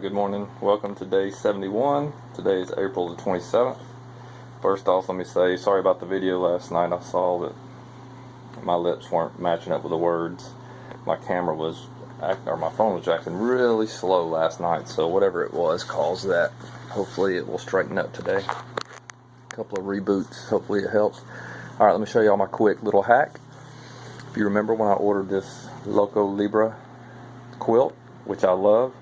Good morning. Welcome to day 71. Today is April the 27th. First off, let me say sorry about the video last night. I saw that my lips weren't matching up with the words. My camera was, or my phone was acting really slow last night, so whatever it was caused that. Hopefully it will straighten up today. A couple of reboots, hopefully it helps. Alright, let me show you all my quick little hack. If you remember when I ordered this Loco Libra quilt, which I love,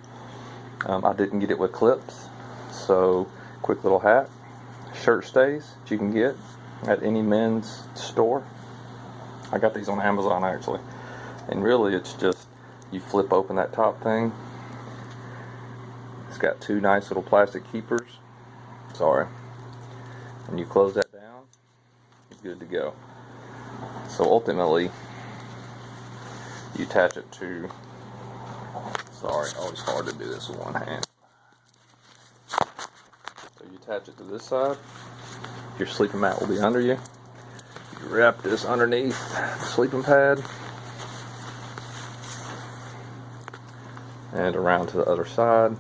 I didn't get it with clips, so quick little hack. Shirt stays that you can get at any men's store. I got these on Amazon actually, and really it's just you flip open that top thing. It's got two nice little plastic keepers, and you close that down, you're good to go. So ultimately you attach it to, always hard to do this with one hand. So you attach it to this side. Your sleeping mat will be under you. You wrap this underneath the sleeping pad and around to the other side.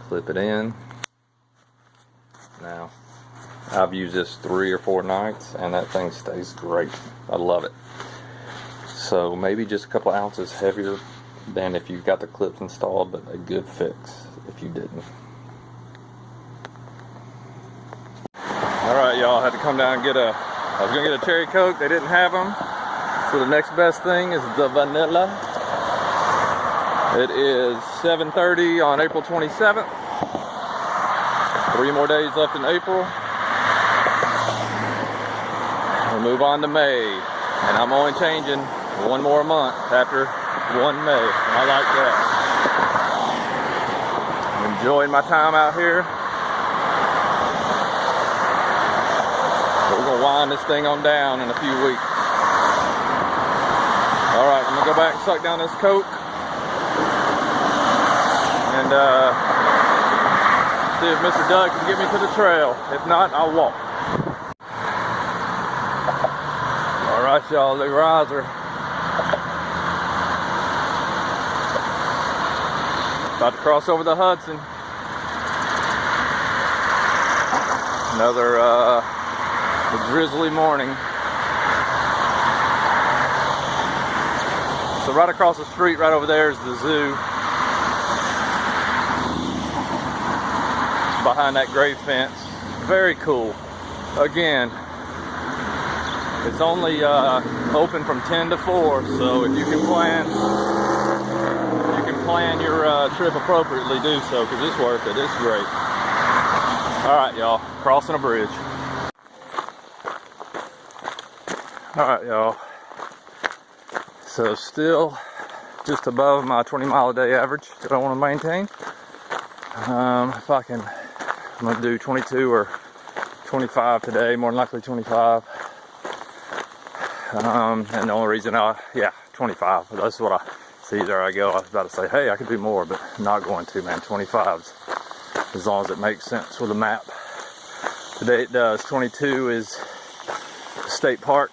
Clip it in. Now, I've used this 3 or 4 nights and that thing stays great. I love it. So maybe just a couple ounces heavier than if you've got the clips installed, but a good fix if you didn't. Alright y'all, I had to come down and I was going to get a cherry coke, they didn't have them. So the next best thing is the vanilla. It is 7:30 on April 27th. 3 more days left in April. We'll move on to May. And I'm only changing 1 more month after 1 May, and I like that. I'm enjoying my time out here. But we're gonna wind this thing on down in a few weeks. Alright, I'm gonna go back and suck down this Coke and see if Mr. Doug can get me to the trail. If not, I'll walk. Alright y'all, the riser. About to cross over the Hudson. Another drizzly morning. So right across the street, right over there is the zoo. Behind that gray fence. Very cool. Again, it's only open from 10 to 4, so if you can plan your trip appropriately, do so, because it's worth it. It's great. Alright y'all, crossing a bridge. Alright y'all, so still just above my 20 mile a day average that I want to maintain. If I can, I'm going to do 22 or 25 today, more than likely 25. And the only reason 25, that's what I see. There I go. I was about to say, hey, I could do more, but I'm not going to, man. 25s, as long as it makes sense with the map. Today it does. 22 is State Park.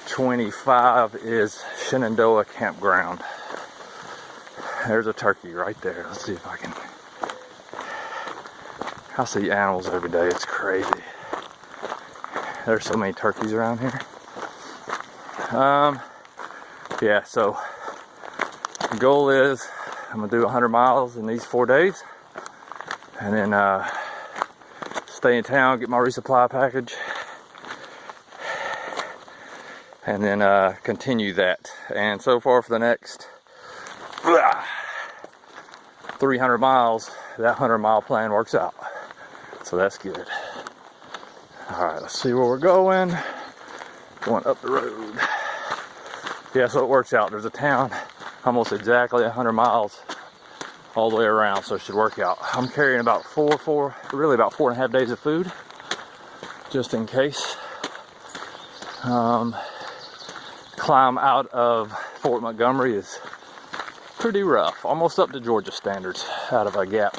25 is Shenandoah Campground. There's a turkey right there. Let's see if I can. I see animals every day. It's crazy. There's so many turkeys around here. Yeah, so the goal is I'm gonna do 100 miles in these 4 days, and then stay in town, get my resupply package, and then continue that. And so far for the next 300 miles, that 100-mile plan works out. So that's good. Alright, let's see where we're going. Going up the road. Yeah, so it works out. There's a town almost exactly 100 miles all the way around, so it should work out. I'm carrying about really about 4.5 days of food, just in case. Climb out of Fort Montgomery is pretty rough, almost up to Georgia standards out of a gap,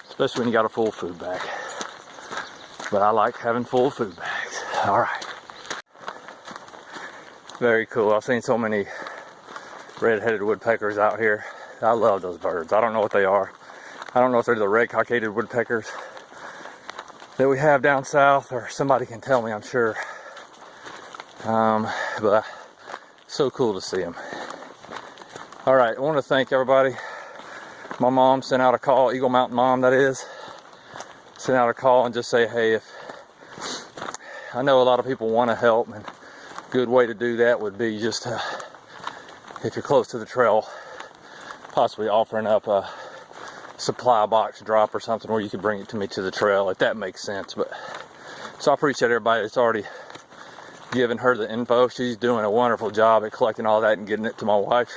especially when you got a full food bag. But I like having full food bags. All right. Very cool. I've seen so many red-headed woodpeckers out here I love those birds. I don't know what they are. I don't know if they're the red cockaded woodpeckers that we have down south, or somebody can tell me, I'm sure. But so cool to see them. All right, I want to thank everybody. My mom sent out a call, Eagle Mountain Mom, that is. Sent out a call and just say, hey, if I know a lot of people want to help, and a good way to do that would be just if you're close to the trail, possibly offering up a supply box drop or something where you can bring it to me to the trail, if that makes sense. But so I appreciate everybody that's already given her the info. She's doing a wonderful job at collecting all that and getting it to my wife.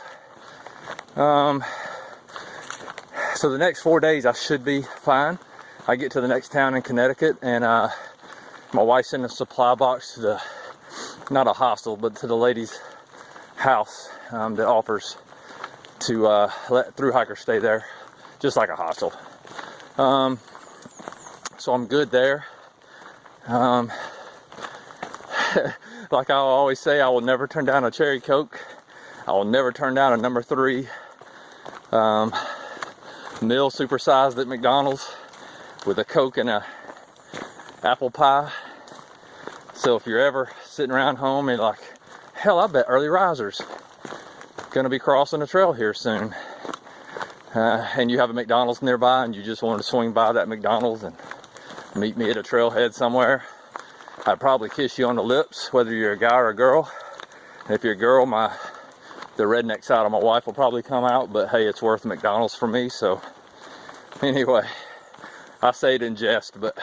So the next 4 days I should be fine. I get to the next town in Connecticut, and my wife sent a supply box to the, not a hostel, but to the lady's house that offers to let through hikers stay there, just like a hostel. So I'm good there. Like I always say, I will never turn down a cherry Coke. I will never turn down a number 3 meal supersized at McDonald's with a Coke and a apple pie. So if you're ever sitting around home and like, hell, I bet early risers gonna be crossing the trail here soon, and you have a McDonald's nearby and you just want to swing by that McDonald's and meet me at a trailhead somewhere, I'd probably kiss you on the lips, whether you're a guy or a girl. And if you're a girl, the redneck side of my wife will probably come out, but hey, it's worth McDonald's for me. So anyway, I say it in jest, but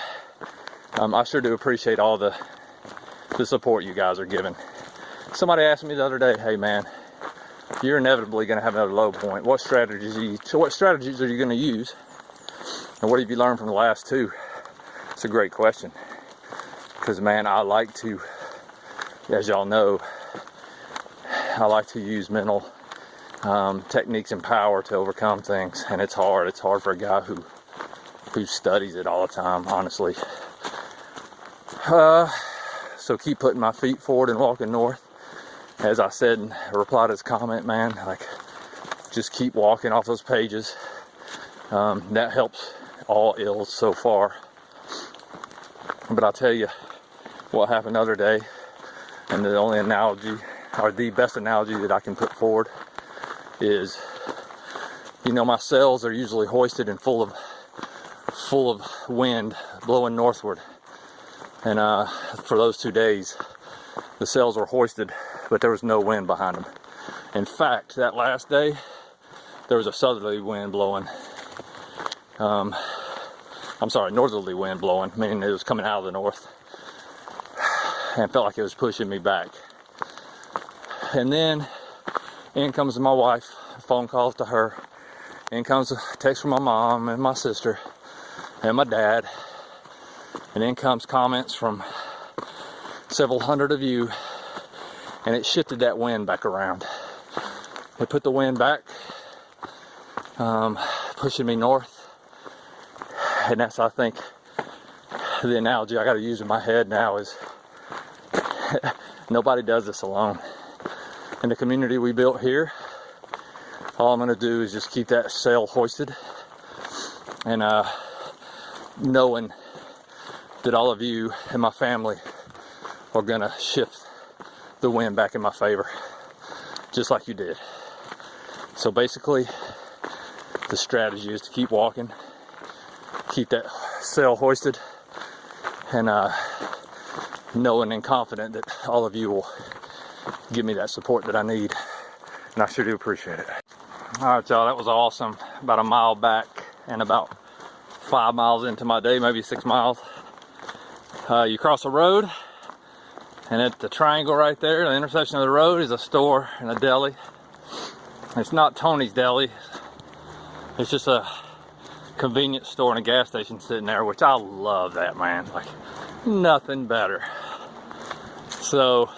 I sure do appreciate all the support you guys are giving. Somebody asked me the other day, hey man, you're inevitably going to have another low point. What strategies are you going to use? And what have you learned from the last 2? It's a great question. Because man, I like to, as y'all know, I like to use mental techniques and power to overcome things. And it's hard. It's hard for a guy who studies it all the time, honestly. So keep putting my feet forward and walking north. As I said in reply to his comment, man, like, just keep walking off those pages. That helps all ills so far. But I'll tell you what happened the other day, and the only analogy, or the best analogy that I can put forward is, you know, my sails are usually hoisted and full of wind blowing northward. And for those 2 days, the sails were hoisted, but there was no wind behind them. In fact, that last day, there was a southerly wind blowing. I'm sorry, northerly wind blowing, meaning it was coming out of the north. And felt like it was pushing me back. And then, in comes my wife, phone calls to her. In comes a text from my mom and my sister and my dad. And in comes comments from several hundred of you. And it shifted that wind back around. It put the wind back, pushing me north. And that's, I think, the analogy I got to use in my head now is nobody does this alone. In the community we built here, all I'm going to do is just keep that sail hoisted, and knowing that all of you and my family are going to shift the wind back in my favor, just like you did. So basically, the strategy is to keep walking, keep that sail hoisted, and knowing and confident that all of you will give me that support that I need, and I sure do appreciate it. All right, y'all, that was awesome. About a mile back and about 5 miles into my day, maybe 6 miles. You cross a road, and at the triangle right there, the intersection of the road, is a store and a deli. It's not Tony's Deli. It's just a convenience store and a gas station sitting there, which I love that, man. Like, nothing better. So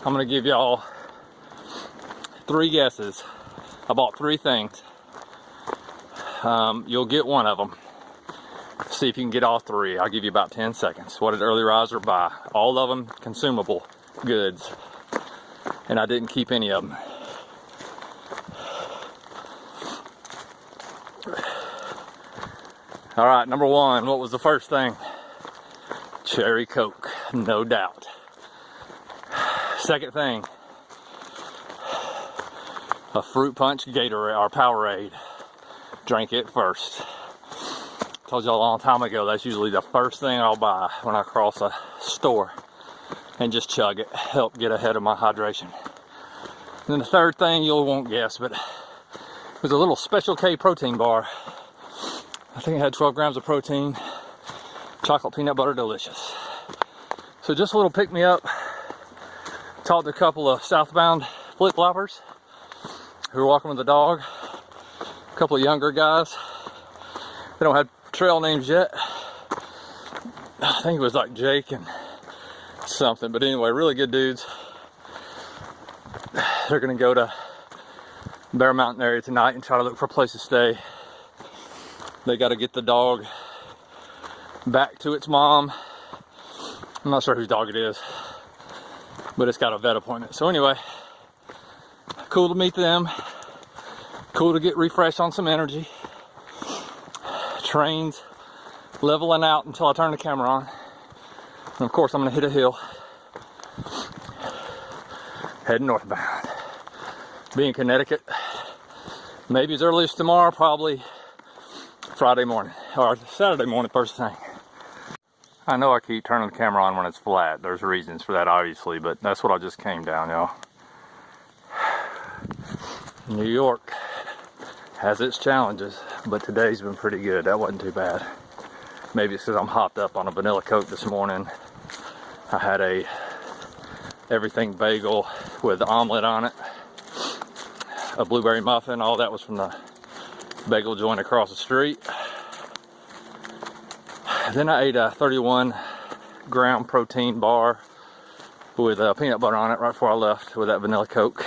I'm gonna give y'all 3 guesses. I bought 3 things. You'll get one of them. See if you can get all 3. I'll give you about 10 seconds. What did Early Riser buy? All of them consumable goods, and I didn't keep any of them. All right, number one, what was the first thing? Cherry Coke, no doubt. Second thing, a fruit punch Gatorade or Powerade. Drank it first. Told you a long time ago, that's usually the first thing I'll buy when I cross a store, and just chug it, help get ahead of my hydration. And then the third thing, you won't guess, but it was a little Special K protein bar. I think it had 12 grams of protein, chocolate peanut butter, delicious. So just a little pick me up. Talked to a couple of southbound flip-floppers who were walking with the dog. A couple of younger guys. They don't have trail names yet. I think it was like Jake and something, but anyway, really good dudes. They're gonna go to Bear Mountain area tonight and try to look for a place to stay. They got to get the dog back to its mom. I'm not sure whose dog it is, but it's got a vet appointment. So anyway, cool to meet them. Cool to get refreshed on some energy. Trains leveling out until I turn the camera on. And of course I'm gonna hit a hill. Heading northbound. Be in Connecticut. Maybe as early as tomorrow, probably Friday morning. Or Saturday morning, first thing. I know I keep turning the camera on when it's flat. There's reasons for that, obviously, but that's what I just came down, y'all. New York has its challenges, but today's been pretty good. That wasn't too bad. Maybe it's because I'm hopped up on a vanilla Coke this morning. I had a everything bagel with omelet on it, a blueberry muffin. All that was from the bagel joint across the street. Then I ate a 31-gram protein bar with peanut butter on it right before I left with that vanilla Coke.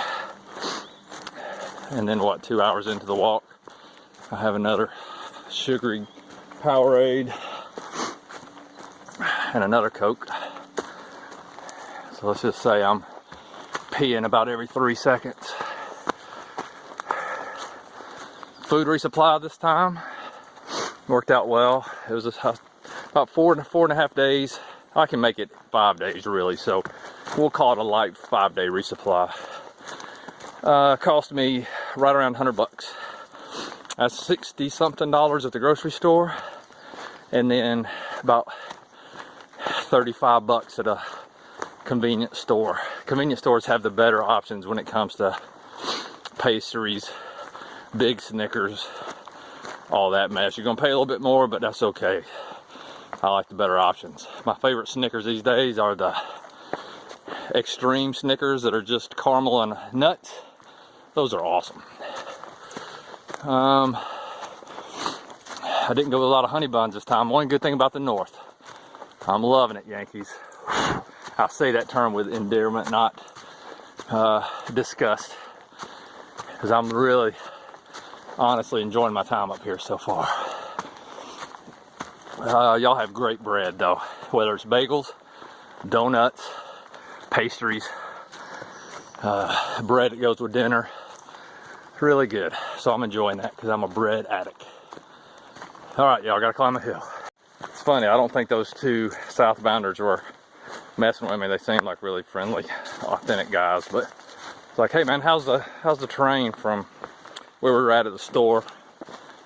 And then 2 hours into the walk, I have another sugary Powerade and another Coke. So let's just say I'm peeing about every 3 seconds. Food resupply this time worked out well. It was about four and a half days. I can make it 5 days really, so we'll call it a light 5-day resupply. Cost me right around $100. That's $60 something at the grocery store, and then about $35 at a convenience store. Convenience stores have the better options when it comes to pastries, big Snickers, all that mess. You're gonna pay a little bit more, but that's okay. I like the better options. My favorite Snickers these days are the extreme Snickers that are just caramel and nuts. Those are awesome. I didn't go with a lot of honey buns this time. One good thing about the North, I'm loving it, Yankees. I say that term with endearment, not disgust, because I'm really honestly enjoying my time up here so far. Y'all have great bread though, whether it's bagels, donuts, pastries, bread that goes with dinner. It's really good, so I'm enjoying that because I'm a bread addict. All right, y'all, gotta climb a hill. It's funny, I don't think those two southbounders were messing with me. They seemed like really friendly, authentic guys, but it's like, hey man, how's the train from where we were at the store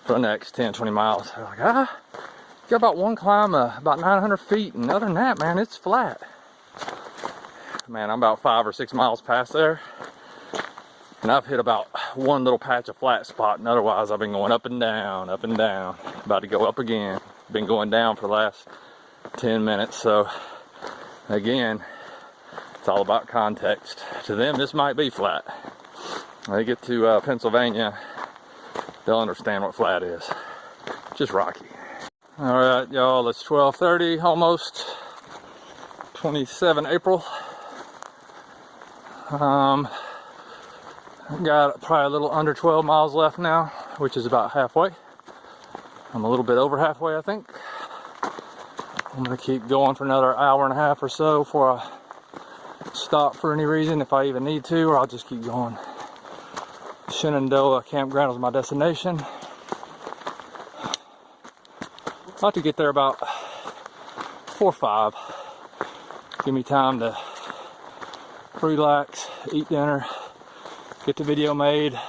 for the next 10-20 miles? They're like, you got about one climb, about 900 feet, and other than that, man, it's flat. Man, I'm about 5 or 6 miles past there, and I've hit about one little patch of flat spot, and otherwise I've been going up and down, about to go up again. Been going down for the last 10 minutes, so again, it's all about context. To them, this might be flat. When they get to Pennsylvania, they'll understand what flat is. Just rocky. All right, y'all, it's 12:30, almost 27 April. Got probably a little under 12 miles left now, which is about halfway. I'm a little bit over halfway, I think. I'm gonna keep going for another hour and a half or so before I stop for any reason, if I even need to, or I'll just keep going. Shenandoah campground is my destination. I'll have to get there about 4 or 5. Give me time to relax, eat dinner, get the video made,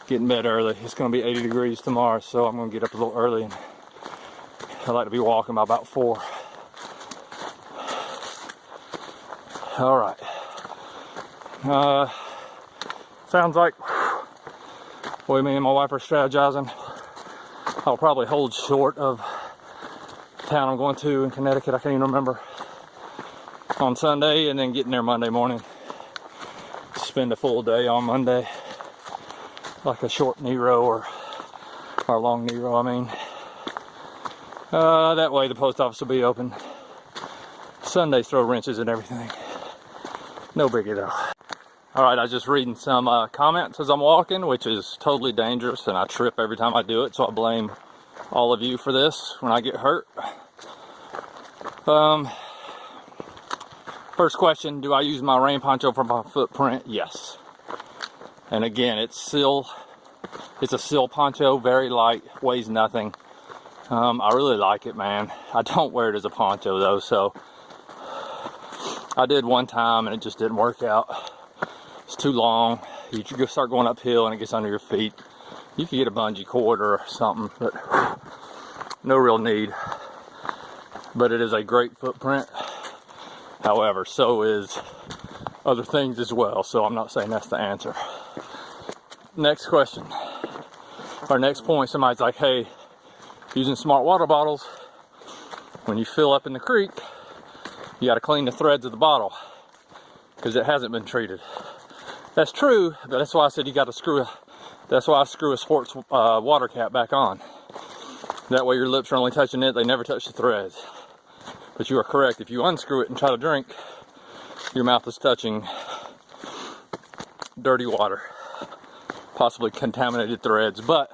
get in bed early. It's going to be 80 degrees tomorrow, so I'm going to get up a little early, and I like to be walking by about 4. All right. Sounds like, boy, me and my wife are strategizing. I'll probably hold short of the town I'm going to in Connecticut. I can't even remember. On Sunday, and then getting there Monday morning. Spend a full day on Monday, like a short Nero or long Nero, I mean. That way the post office will be open. Sundays throw wrenches and everything. No biggie though. Alright, I was just reading some comments as I'm walking, which is totally dangerous, and I trip every time I do it, so I blame all of you for this when I get hurt. First question, do I use my rain poncho for my footprint? Yes. And again, it's a sill poncho, very light, weighs nothing. I really like it, man. I don't wear it as a poncho though, so I did one time and it just didn't work out. It's too long. You start going uphill and it gets under your feet. You can get a bungee cord or something, but no real need. But it is a great footprint. However, so is other things as well, so I'm not saying that's the answer. Next question, or next point, somebody's like, hey, using smart water bottles, when you fill up in the creek, you got to clean the threads of the bottle because it hasn't been treated. That's true, but that's why I said you got to that's why I screw a sports water cap back on. That way your lips are only touching it, they never touch the threads. But you are correct, if you unscrew it and try to drink, your mouth is touching dirty water, possibly contaminated threads. But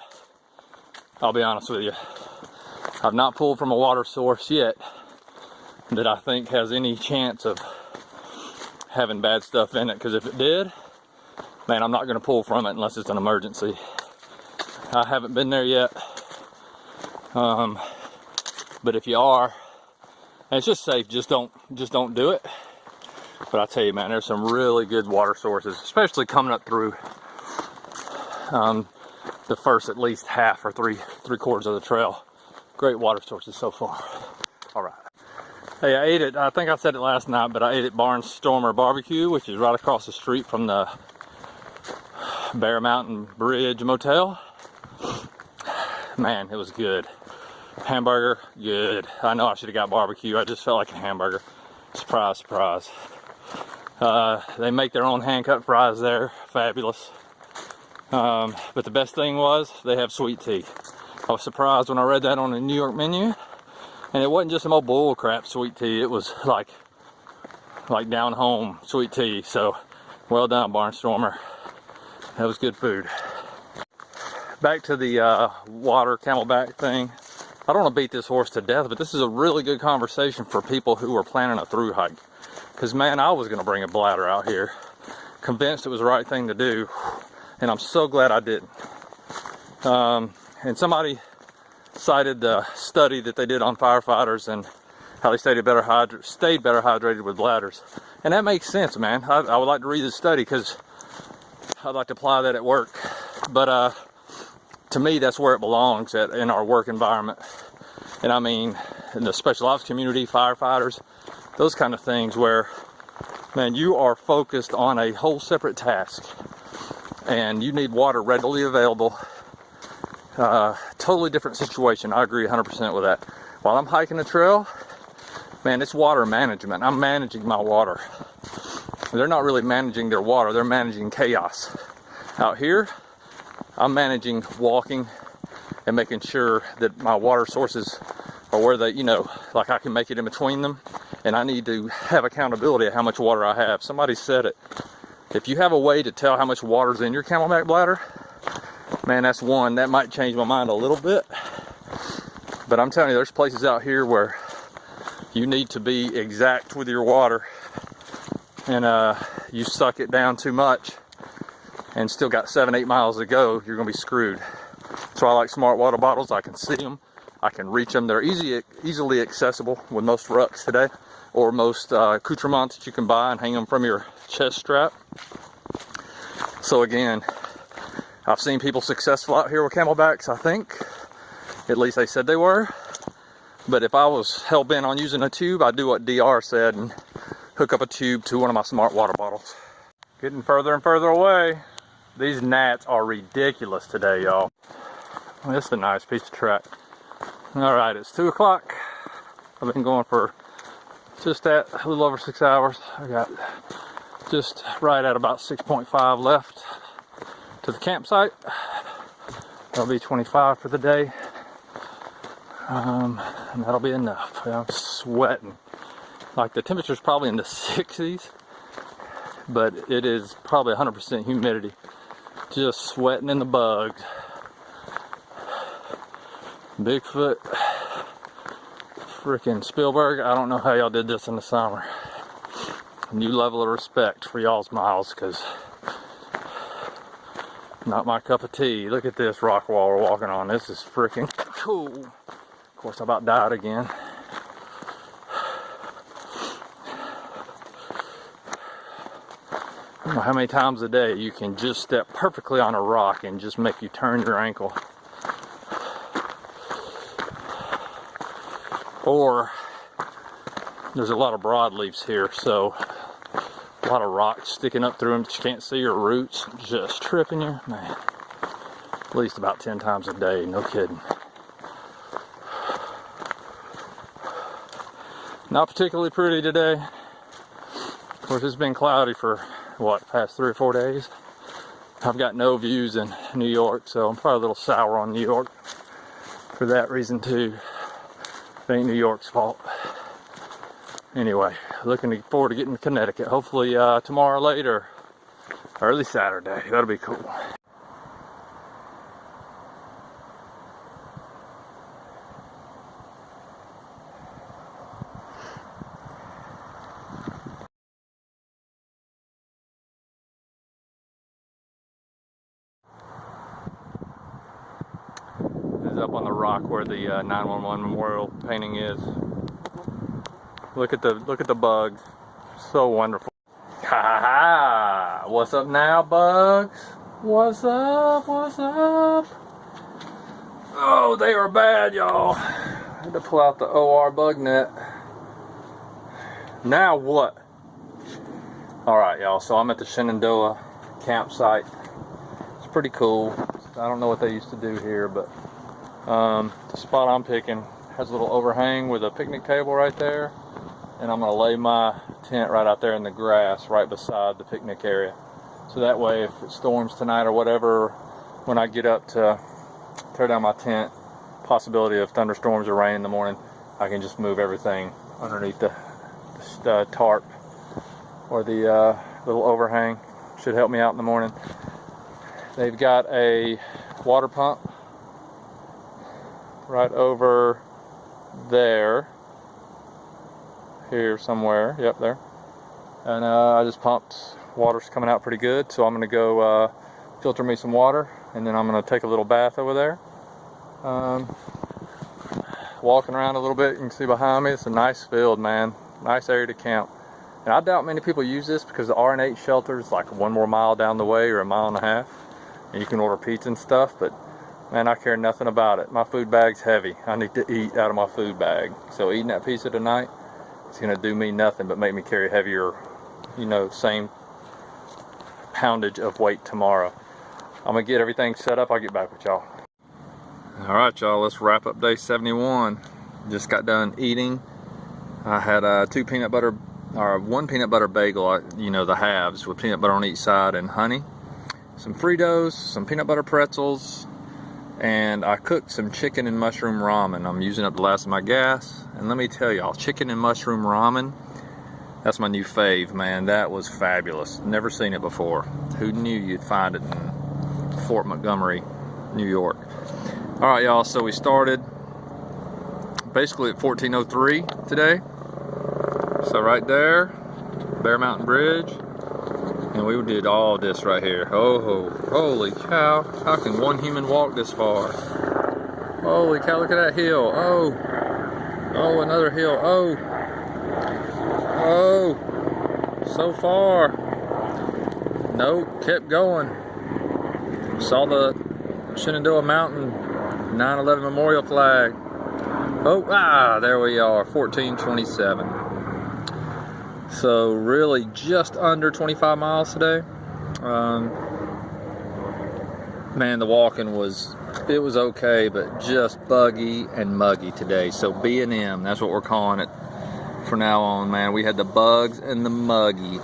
I'll be honest with you, I've not pulled from a water source yet that I think has any chance of having bad stuff in it, because if it did, man, I'm not going to pull from it unless it's an emergency. I haven't been there yet, but if you are, and it's just safe, just don't do it. But I tell you, man, there's some really good water sources, especially coming up through the first at least half or three quarters of the trail. Great water sources so far. All right. Hey, I ate it. I think I said it last night, but I ate at Barnstormer Barbecue, which is right across the street from the Bear Mountain Bridge Motel. Man, it was good. Hamburger, good. I know I should have got barbecue. I just felt like a hamburger. Surprise, surprise. They make their own hand-cut fries there. Fabulous. But the best thing was they have sweet tea. I was surprised when I read that on the New York menu. And it wasn't just some old bull crap sweet tea. It was like down home sweet tea. So well done, Barnstormer. That was good food. Back to the water camelback thing. I don't want to beat this horse to death, but this is a really good conversation for people who are planning a through hike. Because, man, I was going to bring a bladder out here. Convinced it was the right thing to do. And I'm so glad I didn't. And somebody cited the study that they did on firefighters and how they stayed better hydrated with bladders. And that makes sense, man. I would like to read the study because I'd like to apply that at work. But to me, that's where it belongs, in our work environment. And I mean, in the special ops community, firefighters, those kind of things where, man, you are focused on a whole separate task and you need water readily available. Totally different situation. I agree 100% with that. While I'm hiking a trail, man, it's water management. I'm managing my water. They're not really managing their water, they're managing chaos. Out here, I'm managing walking and making sure that my water sources are where they, like I can make it in between them. And I need to have accountability of how much water I have. Somebody said it. If you have a way to tell how much water's in your camelback bladder, man, that's one. That might change my mind a little bit. But I'm telling you, there's places out here where you need to be exact with your water. And you suck it down too much and still got 7-8 miles to go, you're going to be screwed. That's why I like smart water bottles. I can see them. I can reach them. They're easily accessible with most rucks today, or most accoutrements that you can buy and hang them from your chest strap. So again, I've seen people successful out here with camelbacks, I think. At least they said they were. But if I was hell-bent on using a tube, I'd do what DR said and hook up a tube to one of my smart water bottles. Getting further and further away. These gnats are ridiculous today, y'all. This is a nice piece of track. All right, it's 2 o'clock. I've been going for just a little over 6 hours. I got just right at about 6.5 left to the campsite. That'll be 25 for the day. And that'll be enough. I'm sweating. Like, the temperature's probably in the 60s, but it is probably 100% humidity. Just sweating in the bugs. Bigfoot, freaking Spielberg, I don't know how y'all did this in the summer. New level of respect for y'all's miles, because not my cup of tea. Look at this rock wall we're walking on. This is freaking cool. Of course, I about died again. I don't know how many times a day you can just step perfectly on a rock and just make you turn your ankle. Or there's a lot of broadleafs here, so a lot of rocks sticking up through them that you can't see your roots, just tripping you, man. At least about 10 times a day, no kidding. Not particularly pretty today. Of course, it's been cloudy for what, past 3 or 4 days. I've got no views in New York, so I'm probably a little sour on New York for that reason too. It ain't New York's fault. Anyway, looking forward to getting to Connecticut. Hopefully tomorrow late or early Saturday. That'll be cool. This is up on the rock where the 911 memorial painting is. Look at the bugs. So wonderful. Ha ha ha! What's up now, bugs? What's up? What's up? Oh, they are bad, y'all. I had to pull out the OR bug net. Now what? Alright, y'all, so I'm at the Shenandoah campsite. It's pretty cool. I don't know what they used to do here, but the spot I'm picking has a little overhang with a picnic table right there. And I'm going to lay my tent right out there in the grass right beside the picnic area. So that way, if it storms tonight or whatever, when I get up to tear down my tent, possibility of thunderstorms or rain in the morning, I can just move everything underneath the tarp or the little overhang. Should help me out in the morning. They've got a water pump right over there. Here somewhere, yep, there. And I just pumped. Water's coming out pretty good, so I'm going to go filter me some water, and then I'm going to take a little bath over there. Walking around a little bit, you can see behind me, it's a nice field, man. Nice area to camp. And I doubt many people use this because the R&H shelter is like 1 more mile down the way, or 1.5 miles. And you can order pizza and stuff, but man, I care nothing about it. My food bag's heavy. I need to eat out of my food bag. So eating that pizza tonight, it's going to do me nothing but make me carry heavier, you know, same poundage of weight tomorrow. I'm going to get everything set up. I'll get back with y'all. Alright, y'all, let's wrap up day 71. Just got done eating. I had 1 peanut butter bagel, you know, the halves with peanut butter on each side and honey. Some Fritos, some peanut butter pretzels, and I cooked some chicken and mushroom ramen. I'm using up the last of my gas, and let me tell y'all, chicken and mushroom ramen, that's my new fave, man. That was fabulous. Never seen it before. Who knew you'd find it in Fort Montgomery, New York? All right, y'all, so we started basically at 1403 today. So right there, Bear Mountain Bridge, and we did all this right here. Oh, holy cow, how can one human walk this far? Holy cow, look at that hill. Oh. Oh, another hill. Oh. Oh. So far. Nope, kept going. Saw the Shenandoah Mountain 9/11 memorial flag. Oh, there we are, 1427. So really just under 25 miles today. Man, the walking was okay, but just buggy and muggy today. So B&M, that's what we're calling it for now on, man. We had the bugs and the muggy.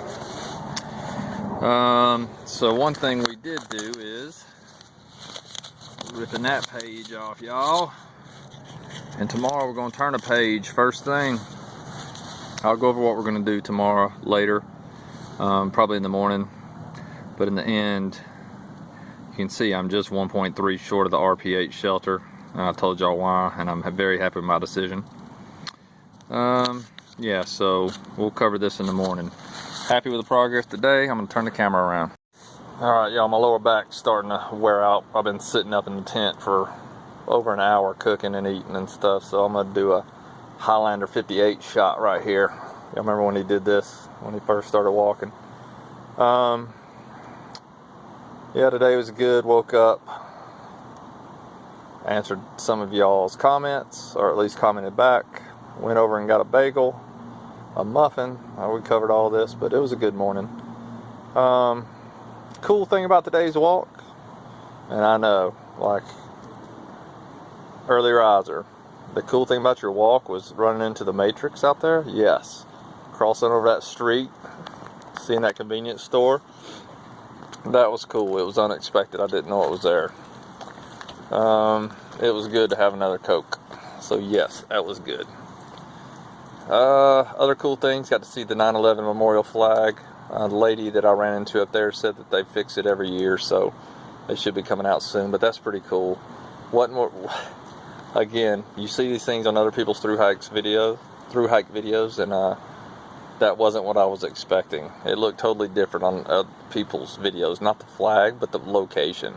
So one thing we did do is ripping that page off, y'all. And tomorrow we're going to turn a page first thing. I'll go over what we're going to do tomorrow later, probably in the morning. But in the end, you can see I'm just 1.3 short of the RPH shelter. I told y'all why, and I'm very happy with my decision. Yeah, so we'll cover this in the morning. Happy with the progress today. I'm going to turn the camera around. Alright, y'all, my lower back's starting to wear out. I've been sitting up in the tent for over an hour cooking and eating and stuff, so I'm going to do a Highlander 58 shot right here. Y'all remember when he did this, when he first started walking? Yeah, today was good. Woke up, answered some of y'all's comments, or at least commented back. Went over and got a bagel, a muffin. We covered all this, but it was a good morning. Cool thing about today's walk, and I know, like, early riser, the cool thing about your walk was running into the Matrix out there. Yes, crossing over that street, seeing that convenience store. That was cool. It was unexpected. I didn't know it was there. It was good to have another Coke. So yes, that was good. Other cool things, got to see the 9/11 memorial flag. The lady that I ran into up there said that they fix it every year, so they should be coming out soon, but that's pretty cool. What more? Again, you see these things on other people's through hike videos, and that wasn't what I was expecting. It looked totally different on other people's videos. Not the flag, but the location.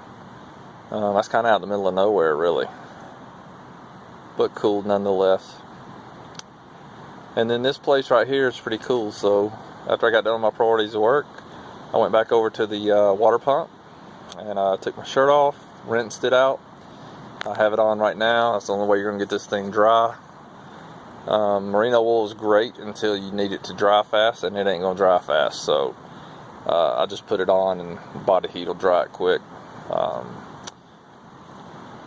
That's kind of out in the middle of nowhere, really. But cool nonetheless. And then this place right here is pretty cool. So after I got done with my priorities of work, I went back over to the water pump and I took my shirt off, rinsed it out. I have it on right now. That's the only way you're going to get this thing dry. Merino wool is great until you need it to dry fast, and it ain't going to dry fast. So I just put it on and body heat will dry it quick.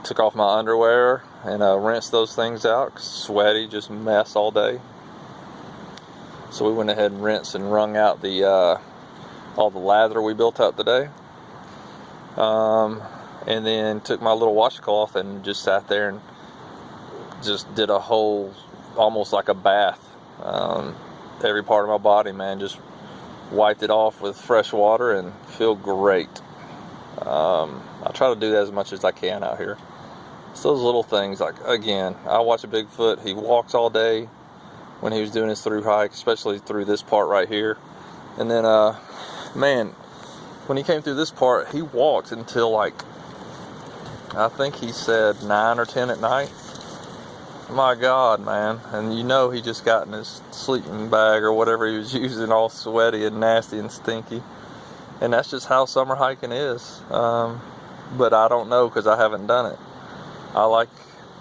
Took off my underwear and rinsed those things out. Sweaty, just mess all day. So we went ahead and rinsed and wrung out the all the lather we built up today. And then took my little washcloth and just sat there and just did a whole, almost like a bath. Every part of my body, man, just wiped it off with fresh water and feel great. I try to do that as much as I can out here. It's those little things, like, again, I watch a Bigfoot. He walks all day when he was doing his through hike, especially through this part right here. And then, man, when he came through this part, he walked until, like, I think he said 9 or 10 at night. My God, man. And you know he just got in his sleeping bag or whatever he was using, all sweaty and nasty and stinky. And that's just how summer hiking is. But I don't know, because I haven't done it. I like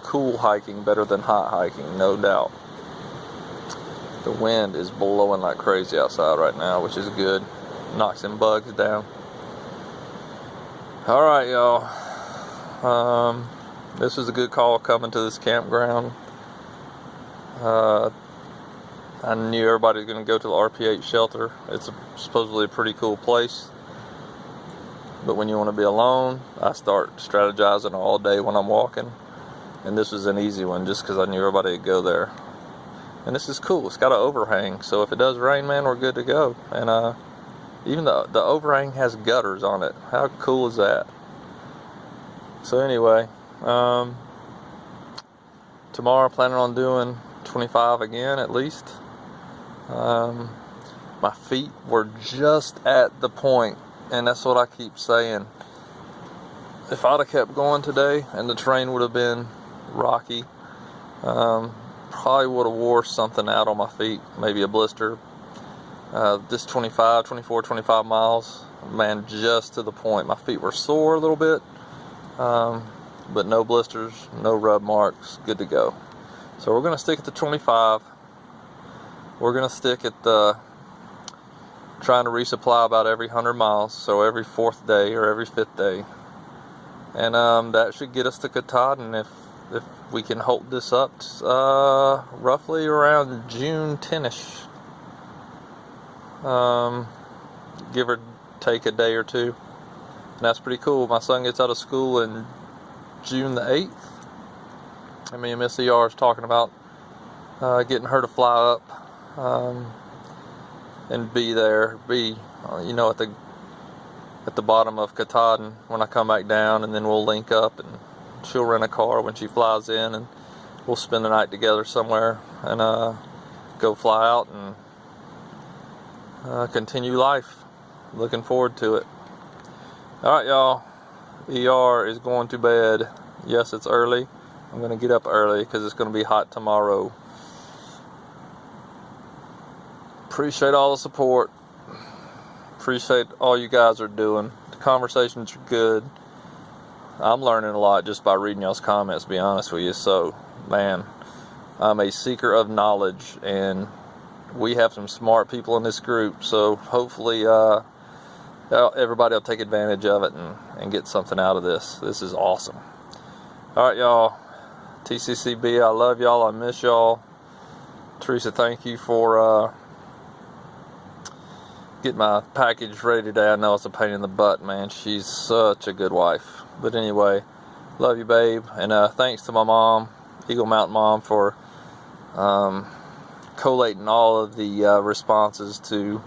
cool hiking better than hot hiking, no doubt. The wind is blowing like crazy outside right now, which is good. Knocks them bugs down. Alright, y'all. This was a good call coming to this campground. I knew everybody was going to go to the RPH shelter. It's supposedly a pretty cool place. But when you want to be alone, I start strategizing all day when I'm walking. And this was an easy one just because I knew everybody would go there. And this is cool. It's got an overhang. So if it does rain, man, we're good to go. And even the overhang has gutters on it. How cool is that? So anyway, tomorrow planning on doing 25 again at least. My feet were just at the point, and that's what I keep saying. If I'd have kept going today and the terrain would have been rocky. Probably would have wore something out on my feet, maybe a blister. This 25 miles, man, just to the point. My feet were sore a little bit, but no blisters, no rub marks, good to go. So we're going to stick at the 25. We're going to stick at the trying to resupply about every 100 miles, so every 4th day or every 5th day. And that should get us to Katahdin if we can hold this up roughly around June 10ish. Give or take a day or two. And that's pretty cool. My son gets out of school in June the 8th. I mean, Miss ER is talking about getting her to fly up and be there, you know, at the bottom of Katahdin when I come back down, and then we'll link up and she'll rent a car when she flies in, and we'll spend the night together somewhere and go fly out and continue life. Looking forward to it. Alright, y'all. ER is going to bed. Yes, it's early. I'm going to get up early because it's going to be hot tomorrow. Appreciate all the support. Appreciate all you guys are doing. The conversations are good. I'm learning a lot just by reading y'all's comments, to be honest with you. So, man, I'm a seeker of knowledge, and we have some smart people in this group. So hopefully everybody will take advantage of it and get something out of this. This is awesome. Alright, y'all. TCCB, I love y'all. I miss y'all. Teresa, thank you for getting my package ready today. I know it's a pain in the butt, man. She's such a good wife. But anyway, love you, babe. And thanks to my mom, Eagle Mountain Mom, for collating all of the responses to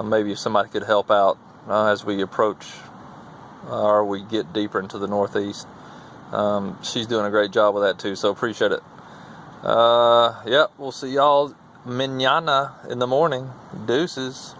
maybe if somebody could help out as we approach or we get deeper into the Northeast. She's doing a great job with that too, so appreciate it. Yep, we'll see y'all mañana in the morning. Deuces.